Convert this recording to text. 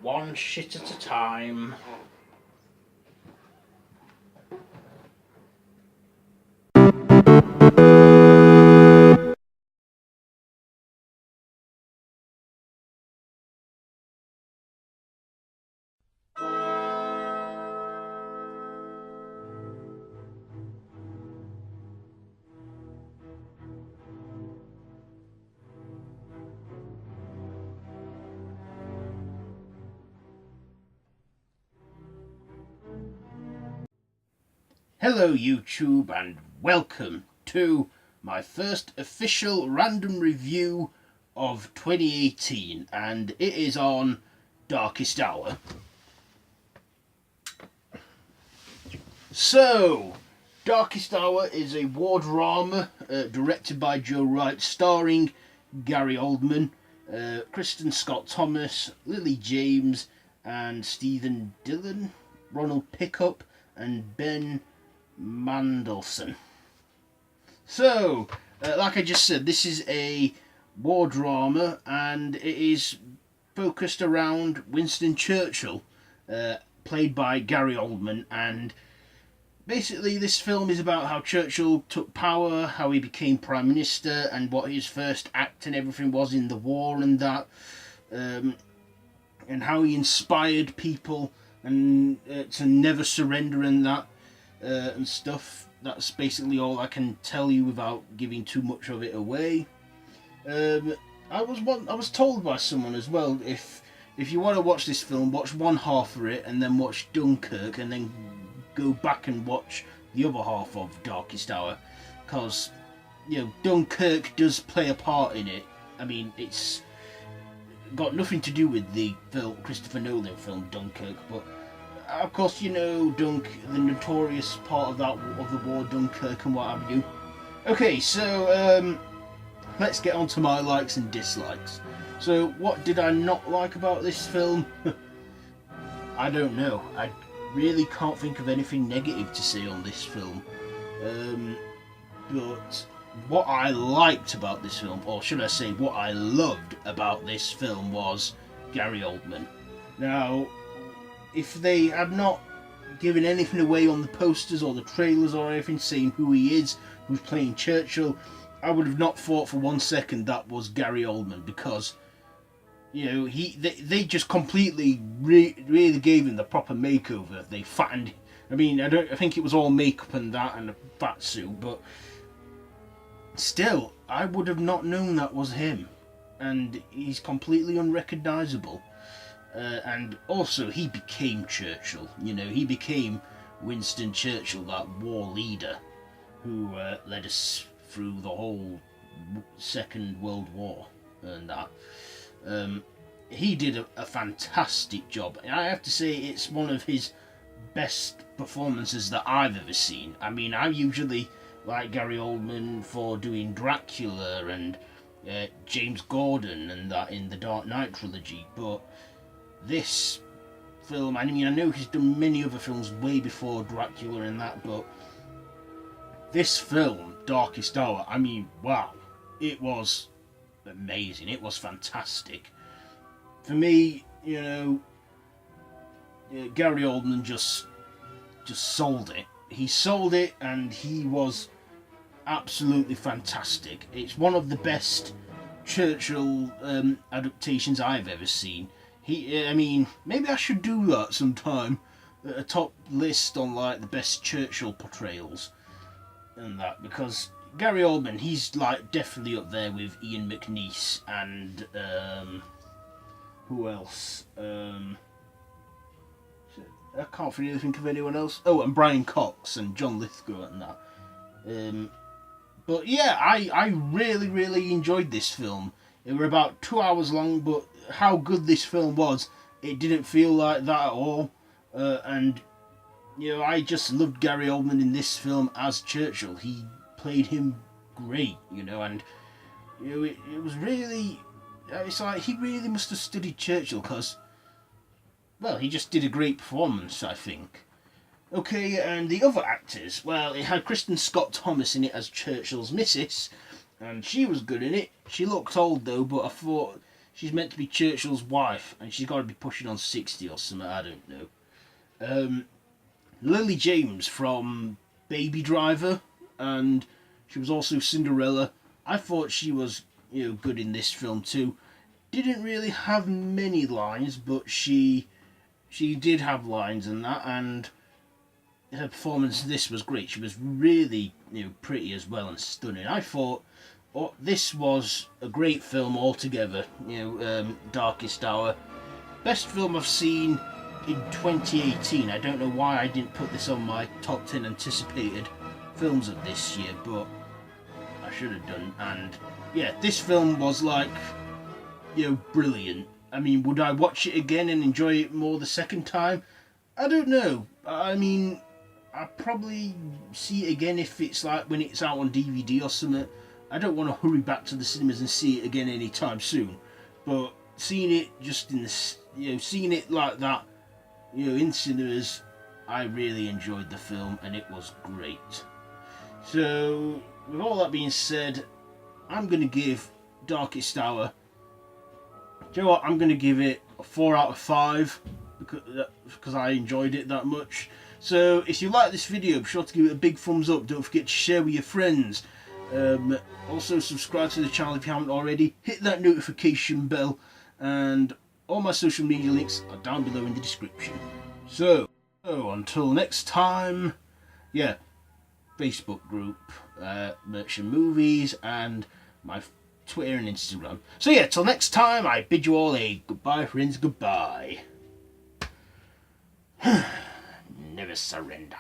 One shit at a time. Hello YouTube and welcome to my first official random review of 2018, and it is on Darkest Hour. So, Darkest Hour is a war drama directed by Joe Wright, starring Gary Oldman, Kristin Scott Thomas, Lily James and Stephen Dillon, Ronald Pickup and Ben Mandelson. So, like I just said, this is a war drama and it is focused around Winston Churchill, played by Gary Oldman, and basically this film is about how Churchill took power, how he became Prime Minister, and what his first act and everything was in the war and that, and how he inspired people and to never surrender and that. And stuff. That's basically all I can tell you without giving too much of it away. I was told by someone as well, if you want to watch this film, watch one half of it and then watch Dunkirk and then go back and watch the other half of Darkest Hour, because Dunkirk does play a part in it. I mean, it's got nothing to do with the Christopher Nolan film Dunkirk, but of course, the notorious part of the war, Dunkirk, and what have you. Okay, so let's get on to my likes and dislikes. So, what did I not like about this film? I don't know. I really can't think of anything negative to say on this film. But what I liked about this film, or should I say, what I loved about this film, was Gary Oldman. Now, if they had not given anything away on the posters or the trailers or anything saying who he is, who's playing Churchill, I would have not thought for 1 second that was Gary Oldman, because they just completely really gave him the proper makeover. They fattened. I think it was all makeup and that and a fat suit, but still, I would have not known that was him, and he's completely unrecognisable. And also, he became Churchill. He became Winston Churchill, that war leader who led us through the whole Second World War and that. He did a fantastic job. And I have to say, it's one of his best performances that I've ever seen. I mean, I usually like Gary Oldman for doing Dracula and James Gordon and that in the Dark Knight trilogy, but this film, I know he's done many other films way before Dracula and that, but this film, Darkest Hour, wow, it was amazing. It was fantastic. For me, Gary Oldman just sold it. He sold it, and he was absolutely fantastic. It's one of the best Churchill adaptations I've ever seen. Maybe I should do that sometime. A top list on the best Churchill portrayals and that, because Gary Oldman, he's definitely up there with Ian McNeice and who else? I can't really think of anyone else. Oh, and Brian Cox and John Lithgow and that. But yeah, I really, really enjoyed this film. It were about 2 hours long, but how good this film was, it didn't feel like that at all. And I just loved Gary Oldman in this film as Churchill. He played him great, and it was really, it's like he really must have studied Churchill, because, well, he just did a great performance, I think. Okay, and the other actors, well, it had Kristin Scott Thomas in it as Churchill's missus, and she was good in it. She looked old though, but I thought she's meant to be Churchill's wife, and she's got to be pushing on 60 or something, I don't know. Lily James from Baby Driver, and she was also Cinderella. I thought she was, good in this film too. Didn't really have many lines, but she did have lines in that, and her performance in this was great. She was really, pretty as well and stunning. I thought this was a great film altogether. Darkest Hour, best film I've seen in 2018. I don't know why I didn't put this on my top 10 anticipated films of this year, but I should have done. And yeah, this film was like, brilliant. I mean, would I watch it again and enjoy it more the second time? I don't know. I mean, I'd probably see it again if it's like when it's out on DVD or something. I don't want to hurry back to the cinemas and see it again anytime soon. But seeing it just in this, seeing it like that, in cinemas, I really enjoyed the film and it was great. So, with all that being said, I'm going to give Darkest Hour, do you know what, I'm going to give it a 4 out of 5 because I enjoyed it that much. So if you like this video, be sure to give it a big thumbs up. Don't forget to share with your friends. Also subscribe to the channel if you haven't already. Hit that notification bell, and all my social media links are down below in the description. So until next time, Facebook group, Merchant Movies, and my Twitter and Instagram. So till next time, I bid you all a goodbye, friends, goodbye. Never surrender.